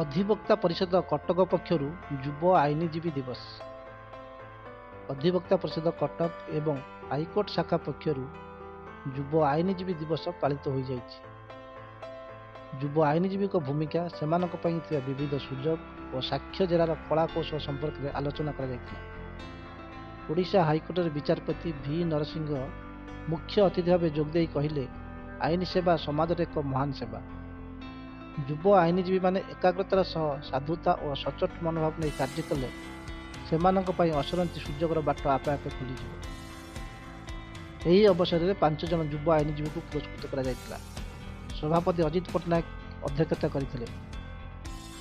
ଅଧିବକ୍ତା ପରିଷଦ କଟକ ପକ୍ଷରୁ ଯୁବ ଆଇନଜୀବୀ ଦିବସ। ଅଧିବକ୍ତା ପରିଷଦ କଟକ ଏବଂ ହାଇକୋର୍ଟ ଶାଖା ପକ୍ଷରୁ ଯୁବ ଆଇନଜୀବୀ ଦିବସ ପାଳିତ ହୋଇଯାଇଛି। ଯୁବ ଆଇନଜୀବୀଙ୍କ ଭୂମିକା, ସେମାନଙ୍କ ପାଇଁ ଥିବା ବିବିଧ ସୁଯୋଗ ଓ ସାକ୍ଷ୍ୟ ଜେରାର କଳା କୌଶଳ ସମ୍ପର୍କରେ ଆଲୋଚନା କରାଯାଇଥିଲା। ଓଡ଼ିଶା ହାଇକୋର୍ଟର ବିଚାରପତି ଭି ନରସିଂହ ମୁଖ୍ୟ ଅତିଥି ଭାବେ ଯୋଗଦେଇ କହିଲେ, ଆଇନ ସେବା ସମାଜର ଏକ ମହାନ ସେବା। ଯୁବ ଆଇନଜୀବୀମାନେ ଏକାଗ୍ରତାର ସହ ସାଧୁତା ଓ ସଚ୍ଚୋଟ ମନୋଭାବ ନେଇ କାର୍ଯ୍ୟ କଲେ ସେମାନଙ୍କ ପାଇଁ ଅସରନ୍ତି ସୁଯୋଗର ବାଟ ଆପେ ଆପେ ଖୋଲିଯିବ। ଏହି ଅବସରରେ 5 ଜଣ ଯୁବ ଆଇନଜୀବୀଙ୍କୁ ପୁରସ୍କୃତ କରାଯାଇଥିଲା। ସଭାପତି ଅଜିତ ପଟ୍ଟନାୟକ ଅଧ୍ୟକ୍ଷତା କରିଥିଲେ।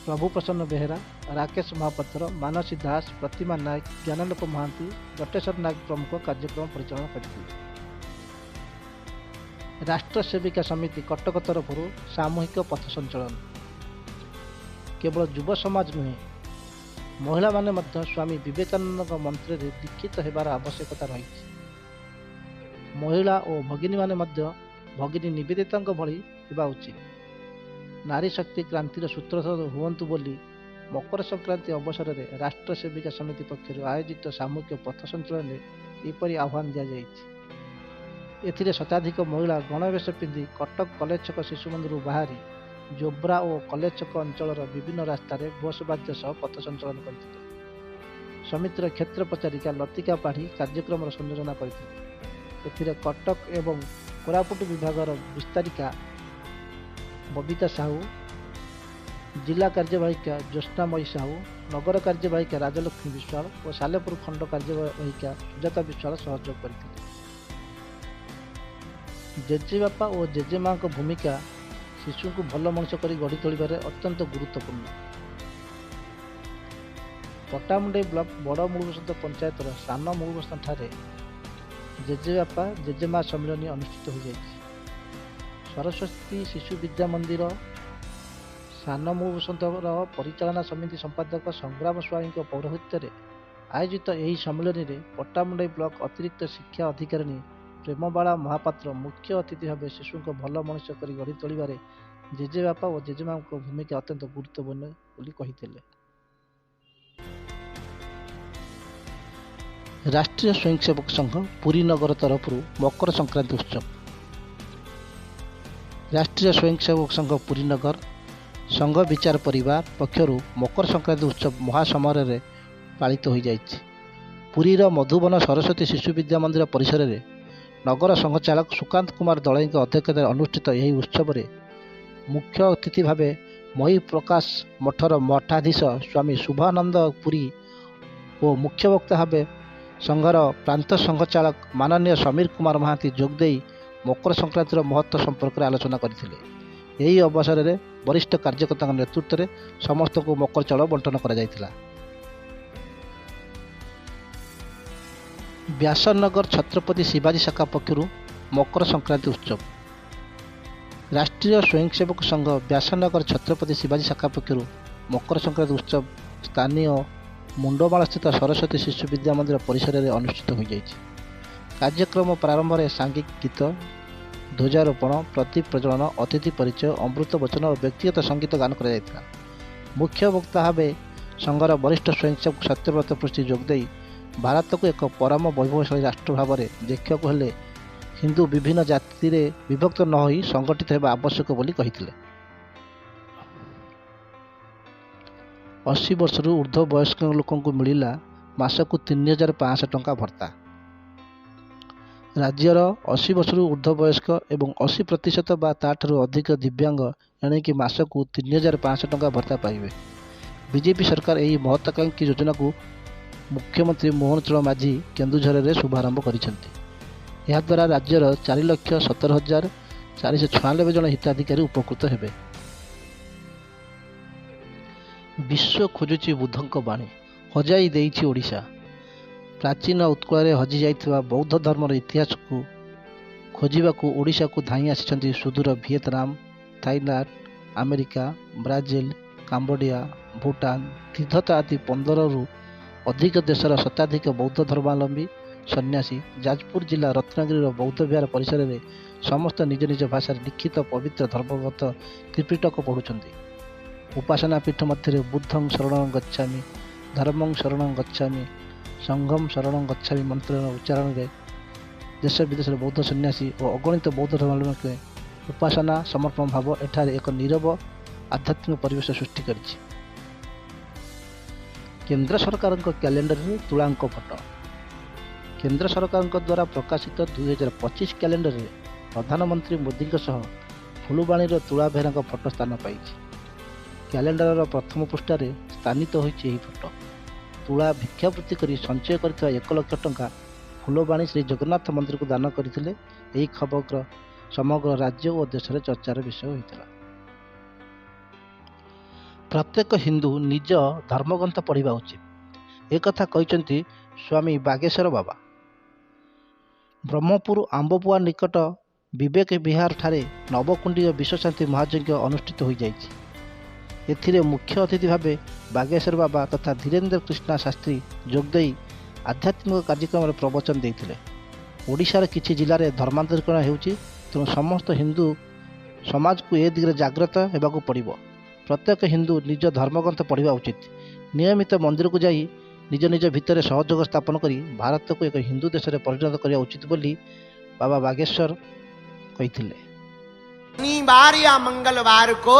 ପ୍ରଭୁ ପ୍ରସନ୍ନ ବେହେରା, ରାକେଶ ମହାପାତ୍ର, ମାନସୀ ଦାସ, ପ୍ରତିମା ନାୟକ, ଜ୍ଞାନଲୋକ ମହାନ୍ତି, ଜଟେଶ୍ୱର ନାୟକ ପ୍ରମୁଖ କାର୍ଯ୍ୟକ୍ରମ ପରିଚାଳନା କରିଥିଲେ। ରାଷ୍ଟ୍ର ସେବିକା ସମିତି କଟକ ତରଫରୁ ସାମୂହିକ ପଥ ସଞ୍ଚଳନ। କେବଳ ଯୁବ ସମାଜ ନୁହେଁ, ମହିଳାମାନେ ମଧ୍ୟ ସ୍ୱାମୀ ବିବେକାନନ୍ଦଙ୍କ ମନ୍ତ୍ରରେ ଦୀକ୍ଷିତ ହେବାର ଆବଶ୍ୟକତା ରହିଛି। ମହିଳା ଓ ଭଗିନୀମାନେ ମଧ୍ୟ ଭଗିନୀ ନିବେଦିତାଙ୍କ ଭଳି ହେବା ଉଚିତ। ନାରୀ ଶକ୍ତି କ୍ରାନ୍ତିର ସୂତ୍ରଧର ହୁଅନ୍ତୁ ବୋଲି ମକର ସଂକ୍ରାନ୍ତି ଅବସରରେ ରାଷ୍ଟ୍ର ସେବିକା ସମିତି ପକ୍ଷରୁ ଆୟୋଜିତ ସାମୂହିକ ପଥ ସଞ୍ଚଳନରେ ଏପରି ଆହ୍ୱାନ ଦିଆଯାଇଛି। ଏଥିରେ ଶତାଧିକ ମହିଳା ଗଣବେଶ ପିନ୍ଧି କଟକ କଲେଜ ଛକ ଶିଶୁ ମନ୍ଦିରରୁ ବାହାରି ଜୋବ୍ରା ଓ କଲେଜ ଛକ ଅଞ୍ଚଳର ବିଭିନ୍ନ ରାସ୍ତାରେ ଘୋଷ ବାଦ୍ୟ ସହ ପଥ ସଞ୍ଚଳନ କରିଥିଲେ। ସମିତିର କ୍ଷେତ୍ର ପ୍ରଚାରିକା ଲତିକା ପାଢ଼ୀ କାର୍ଯ୍ୟକ୍ରମର ସଂଯୋଜନା କରିଥିଲେ। ଏଥିରେ କଟକ ଏବଂ କୋରାପୁଟ ବିଭାଗର ବିସ୍ତାରିକା ବବିତା ସାହୁ, ଜିଲ୍ଲା କାର୍ଯ୍ୟବାହିକା ଜ୍ୟୋତ୍ସ୍ନାମୟୀ ସାହୁ, ନଗର କାର୍ଯ୍ୟବାହିକା ରାଜଲକ୍ଷ୍ମୀ ବିଶ୍ୱାଳ ଓ ସାଲେପୁର ଖଣ୍ଡ କାର୍ଯ୍ୟବାହିକା ସୁଜାତା ବିଶ୍ୱାଳ ସହଯୋଗ କରିଥିଲେ। ଜେଜେବାପା ଓ ଜେଜେମାଙ୍କ ଭୂମିକା ଶିଶୁଙ୍କୁ ଭଲ ମଣିଷ କରି ଗଢ଼ି ତୋଳିବାରେ ଅତ୍ୟନ୍ତ ଗୁରୁତ୍ୱପୂର୍ଣ୍ଣ। ପଟ୍ଟାମୁଣ୍ଡାଇ ବ୍ଲକ ବଡ଼ ମୁଳୁବସନ୍ତ ପଞ୍ଚାୟତର ସାନ ମୁଳୁବସନ୍ତ ଠାରେ ଜେଜେବାପା ଜେଜେମା ସମ୍ମିଳନୀ ଅନୁଷ୍ଠିତ ହୋଇଯାଇଛି। ସରସ୍ୱତୀ ଶିଶୁ ବିଦ୍ୟା ମନ୍ଦିର ସାନ ମୁଳୁବସନ୍ତର ପରିଚାଳନା ସମିତି ସମ୍ପାଦକ ସଂଗ୍ରାମ ସ୍ୱାଇଁଙ୍କ ପୌରୋହିତ୍ୟରେ ଆୟୋଜିତ ଏହି ସମ୍ମିଳନୀରେ ପଟ୍ଟାମୁଣ୍ଡାଇ ବ୍ଲକ ଅତିରିକ୍ତ ଶିକ୍ଷା ଅଧିକାରିଣୀ ପ୍ରେମବାଳା ମହାପାତ୍ର ମୁଖ୍ୟ ଅତିଥି ଭାବେ ଶିଶୁଙ୍କ ଭଲ ମଣିଷ କରି ଗଢ଼ି ତୋଳିବାରେ ଜେଜେବାପା ଓ ଜେଜେମାଙ୍କ ଭୂମିକା ଅତ୍ୟନ୍ତ ଗୁରୁତ୍ୱପୂର୍ଣ୍ଣ ବୋଲି କହିଥିଲେ। ରାଷ୍ଟ୍ରୀୟ ସ୍ୱୟଂସେବକ ସଂଘ ପୁରୀ ନଗର ତରଫରୁ ମକର ସଂକ୍ରାନ୍ତି ଉତ୍ସବ। ରାଷ୍ଟ୍ରୀୟ ସ୍ୱୟଂସେବକ ସଂଘ ପୁରୀ ନଗର ସଂଘ ବିଚାର ପରିବାର ପକ୍ଷରୁ ମକର ସଂକ୍ରାନ୍ତି ଉତ୍ସବ ମହାସମାରୋହରେ ପାଳିତ ହୋଇଯାଇଛି। ପୁରୀର ମଧୁବନ ସରସ୍ୱତୀ ଶିଶୁ ବିଦ୍ୟା ମନ୍ଦିର ପରିସରରେ ନଗର ସଂଘଚାଳକ ସୁକାନ୍ତ କୁମାର ଦଳେଇଙ୍କ ଅଧ୍ୟକ୍ଷତାରେ ଅନୁଷ୍ଠିତ ଏହି ଉତ୍ସବରେ ମୁଖ୍ୟ ଅତିଥି ଭାବେ ମୟୀ ପ୍ରକାଶ ମଠର ମଠାଧୀଶ ସ୍ୱାମୀ ଶୁଭାନନ୍ଦ ପୁରୀ ଓ ମୁଖ୍ୟ ବକ୍ତା ଭାବେ ସଂଘର ପ୍ରାନ୍ତ ସଂଘଚାଳକ ମାନନୀୟ ସମୀର କୁମାର ମହାନ୍ତି ଯୋଗଦେଇ ମକର ସଂକ୍ରାନ୍ତିର ମହତ୍ତ୍ୱ ସମ୍ପର୍କରେ ଆଲୋଚନା କରିଥିଲେ। ଏହି ଅବସରରେ ବରିଷ୍ଠ କାର୍ଯ୍ୟକର୍ତ୍ତାଙ୍କ ନେତୃତ୍ୱରେ ସମସ୍ତଙ୍କୁ ମକର ଚାଉଳ ବଣ୍ଟନ କରାଯାଇଥିଲା। ବ୍ୟାସନଗର ଛତ୍ରପତି ଶିବାଜୀ ଶାଖା ପକ୍ଷରୁ ମକର ସଂକ୍ରାନ୍ତି ଉତ୍ସବ। ରାଷ୍ଟ୍ରୀୟ ସ୍ୱୟଂସେବକ ସଂଘ ବ୍ୟାସନଗର ଛତ୍ରପତି ଶିବାଜୀ ଶାଖା ପକ୍ଷରୁ ମକର ସଂକ୍ରାନ୍ତି ଉତ୍ସବ ସ୍ଥାନୀୟ ମୁଣ୍ଡମାଳସ୍ଥିତ ସରସ୍ୱତୀ ଶିଶୁ ବିଦ୍ୟା ମନ୍ଦିର ପରିସରରେ ଅନୁଷ୍ଠିତ ହୋଇଯାଇଛି। କାର୍ଯ୍ୟକ୍ରମ ପ୍ରାରମ୍ଭରେ ସାଙ୍ଗୀତିକ ଗୀତ, ଧ୍ୱଜାରୋପଣ, ପ୍ରଦୀପ ପ୍ରଜ୍ୱଳନ, ଅତିଥି ପରିଚୟ, ଅମୃତ ବଚନ ଓ ବ୍ୟକ୍ତିଗତ ସଙ୍ଗୀତ ଗାନ କରାଯାଇଥିଲା। ମୁଖ୍ୟ ବକ୍ତା ଭାବେ ସଂଘର ବରିଷ୍ଠ ସ୍ୱୟଂସେବକ ସତ୍ୟବ୍ରତ ପୃଷ୍ଟି ଯୋଗଦେଇ ଭାରତକୁ ଏକ ପରମ ବୈଭବଶାଳୀ ରାଷ୍ଟ୍ର ଭାବରେ ଦେଖିବାକୁ ହେଲେ ହିନ୍ଦୁ ବିଭିନ୍ନ ଜାତିରେ ବିଭକ୍ତ ନ ହୋଇ ସଂଗଠିତ ହେବା ଆବଶ୍ୟକ ବୋଲି କହିଥିଲେ। 80 ବର୍ଷରୁ ଉର୍ଦ୍ଧ୍ୱ ବୟସ୍କ ଲୋକଙ୍କୁ ମିଳିଲା ମାସକୁ 3,500 ଟଙ୍କା ଭତ୍ତା। ରାଜ୍ୟର 80 ବର୍ଷରୁ ଉର୍ଦ୍ଧ୍ୱ ବୟସ୍କ ଏବଂ 80% ବା ତାଠାରୁ ଅଧିକ ଦିବ୍ୟାଙ୍ଗ ଏଣିକି ମାସକୁ 3,500 ଟଙ୍କା ଭତ୍ତା ପାଇବେ। ବିଜେପି ସରକାର ଏହି ମହତ୍ୱାକାଂକ୍ଷୀ ଯୋଜନାକୁ ମୁଖ୍ୟମନ୍ତ୍ରୀ ମୋହନ ଚରଣ ମାଝୀ କେନ୍ଦୁଝରରେ ଶୁଭାରମ୍ଭ କରିଛନ୍ତି। ଏହାଦ୍ୱାରା ରାଜ୍ୟର 4,17,496 ଜଣ ହିତାଧିକାରୀ ଉପକୃତ ହେବେ। ବିଶ୍ୱ ଖୋଜୁଛି ବୁଦ୍ଧଙ୍କ ବାଣୀ, ହଜାଇ ଦେଇଛି ଓଡ଼ିଶା। ପ୍ରାଚୀନ ଉତ୍କଳରେ ହଜି ଯାଇଥିବା ବୌଦ୍ଧ ଧର୍ମର ଇତିହାସକୁ ଖୋଜିବାକୁ ଓଡ଼ିଶାକୁ ଧାଇଁ ଆସିଛନ୍ତି ସୁଦୂର Vietnam, Thailand, America, Brazil, Cambodia, Bhutan, ତୀର୍ଥତା ଆଦି 15ରୁ ଅଧିକ ଦେଶର ଶତାଧିକ ବୌଦ୍ଧ ଧର୍ମାବଲମ୍ବୀ ସନ୍ନ୍ୟାସୀ ଯାଜପୁର ଜିଲ୍ଲା ରତ୍ନଗିରିର ବୌଦ୍ଧ ବିହାର ପରିସରରେ ସମସ୍ତ ନିଜ ନିଜ ଭାଷାରେ ଲିଖିତ ପବିତ୍ର ଧର୍ମଗ୍ରନ୍ଥ ତ୍ରିପିଟକ ପଢ଼ୁଛନ୍ତି। ଉପାସନା ପୀଠ ମଧ୍ୟରେ ବୁଦ୍ଧଂ ଶରଣଂ ଗଚ୍ଛାମି, ଧର୍ମଂ ଶରଣଂ ଗଚ୍ଛାମି, ସଂଘଂ ଶରଣଂ ଗଚ୍ଛାମି ମନ୍ତ୍ରର ଉଚ୍ଚାରଣରେ ଦେଶ ବିଦେଶର ବୌଦ୍ଧ ସନ୍ନ୍ୟାସୀ ଓ ଅଗଣିତ ବୌଦ୍ଧ ଧର୍ମାବଲମ୍ବୀଙ୍କ ଉପାସନା ସମର୍ପଣ ଭାବ ଏଠାରେ ଏକ ନୀରବ ଆଧ୍ୟାତ୍ମିକ ପରିବେଶ ସୃଷ୍ଟି କରିଛି। କେନ୍ଦ୍ର ସରକାରଙ୍କ କ୍ୟାଲେଣ୍ଡରରେ ତୁଳାଙ୍କ ଫଟୋ। କେନ୍ଦ୍ର ସରକାରଙ୍କ ଦ୍ୱାରା ପ୍ରକାଶିତ 2025 କ୍ୟାଲେଣ୍ଡରରେ ପ୍ରଧାନମନ୍ତ୍ରୀ ମୋଦିଙ୍କ ସହ ଫୁଲବାଣୀର ତୁଳା ବେହେରାଙ୍କ ଫଟୋ ସ୍ଥାନ ପାଇଛି। କ୍ୟାଲେଣ୍ଡରର ପ୍ରଥମ ପୃଷ୍ଠାରେ ସ୍ଥାନିତ ହୋଇଛି ଏହି ଫଟୋ। ତୁଳା ଭିକ୍ଷାବୃତ୍ତି କରି ସଞ୍ଚୟ କରିଥିବା 1 ଲକ୍ଷ ଟଙ୍କା ଫୁଲବାଣୀ ଶ୍ରୀ ଜଗନ୍ନାଥ ମନ୍ଦିରକୁ ଦାନ କରିଥିଲେ। ଏହି ଖବର ସମଗ୍ର ରାଜ୍ୟ ଓ ଦେଶରେ ଚର୍ଚ୍ଚାର ବିଷୟ ହୋଇଥିଲା। ପ୍ରତ୍ୟେକ ହିନ୍ଦୁ ନିଜ ଧର୍ମଗ୍ରନ୍ଥ ପଢ଼ିବା ଉଚିତ, ଏକଥା କହିଛନ୍ତି ସ୍ୱାମୀ ବାଗେଶ୍ୱର ବାବା। ବ୍ରହ୍ମପୁର ଆମ୍ବପୁଆ ନିକଟ ବିବେକ ବିହାର ଠାରେ ନବକୁଣ୍ଡୀୟ ବିଶ୍ୱଶାନ୍ତି ମହାଯଜ୍ଞ ଅନୁଷ୍ଠିତ ହୋଇଯାଇଛି। ଏଥିରେ ମୁଖ୍ୟ ଅତିଥି ଭାବେ ବାଗେଶ୍ୱର ବାବା ତଥା ଧୀରେନ୍ଦ୍ର କୃଷ୍ଣା ଶାସ୍ତ୍ରୀ ଯୋଗଦେଇ ଆଧ୍ୟାତ୍ମିକ କାର୍ଯ୍ୟକ୍ରମରେ ପ୍ରବଚନ ଦେଇଥିଲେ। ଓଡ଼ିଶାର କିଛି ଜିଲ୍ଲାରେ ଧର୍ମାନ୍ତରୀକରଣ ହେଉଛି, ତେଣୁ ସମସ୍ତ ହିନ୍ଦୁ ସମାଜକୁ ଏ ଦିଗରେ ଜାଗ୍ରତ ହେବାକୁ ପଡ଼ିବ। ପ୍ରତ୍ୟେକ ହିନ୍ଦୁ ନିଜ ଧର୍ମଗ୍ରନ୍ଥ ପଢ଼ିବା ଉଚିତ। ନିୟମିତ ମନ୍ଦିରକୁ ଯାଇ ନିଜ ନିଜ ଭିତରେ ସହଯୋଗ ସ୍ଥାପନ କରି ଭାରତକୁ ଏକ ହିନ୍ଦୁ ଦେଶରେ ପରିଣତ କରିବା ଉଚିତ ବୋଲି ବାବା ବାଗେଶ୍ୱର କହିଥିଲେ। शनिवार या मंगलवार को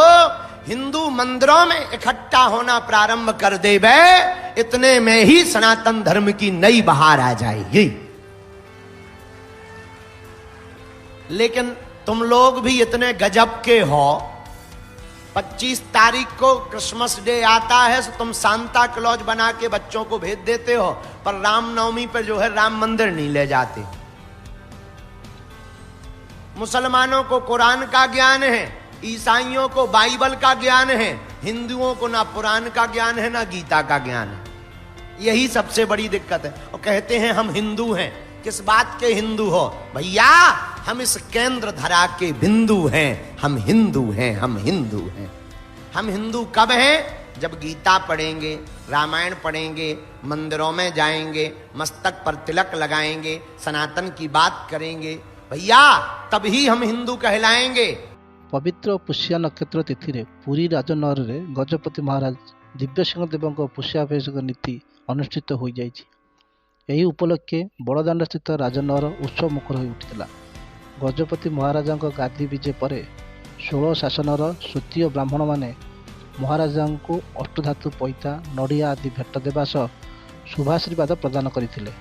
हिंदू मंदिरों में इकट्ठा होना प्रारंभ कर देवे, इतने में ही सनातन धर्म की नई बहार आ जाएगी। लेकिन तुम लोग भी इतने गजब के हो, 25 तारीख को क्रिसमस डे आता है तो तुम सांता क्लॉज बना के बच्चों को भेज देते हो, पर रामनवमी पर जो है राम मंदिर नहीं ले जाते। मुसलमानों को कुरान का ज्ञान है, ईसाइयों को बाइबल का ज्ञान है, हिंदुओं को ना पुराण का ज्ञान है ना गीता का ज्ञान है। यही सबसे बड़ी दिक्कत है। और कहते हैं हम हिंदू हैं। किस बात के हिंदू हो भैया? हम इस केंद्र धरा के बिंदु हैं। हम हिंदू हैं, हम हिंदू हैं। हम हिंदू कब हैं? जब गीता पढ़ेंगे, रामायण पढ़ेंगे, मंदिरों में जाएंगे, मस्तक पर तिलक लगाएंगे, सनातन की बात करेंगे भैया, तभी हम हिंदू कहलाएंगे। ପବିତ୍ର ପୁଷ୍ୟା ନକ୍ଷତ୍ର ତିଥିରେ ପୁରୀ ରାଜନଗରରେ ଗଜପତି ମହାରାଜ ଦିବ୍ୟସିଂହ ଦେବଙ୍କ ପୁଷ୍ୟାଭିଷେକ ନୀତି ଅନୁଷ୍ଠିତ ହୋଇଯାଇଛି। ଏହି ଉପଲକ୍ଷେ ବଡ଼ଦାଣ୍ଡସ୍ଥିତ ରାଜନଗର ଉତ୍ସବ ମୁଖର ହୋଇ ଉଠିଥିଲା। ଗଜପତି ମହାରାଜାଙ୍କ ଗାଦି ବିଜେ ପରେ 16 ଶାସନର ଶ୍ରୋତୀୟ ବ୍ରାହ୍ମଣମାନେ ମହାରାଜାଙ୍କୁ ଅଷ୍ଟଧାତୁ ପଇତା, ନଡ଼ିଆ ଆଦି ଭେଟ ଦେବା ସହ ଶୁଭାଶୀର୍ବାଦ ପ୍ରଦାନ କରିଥିଲେ।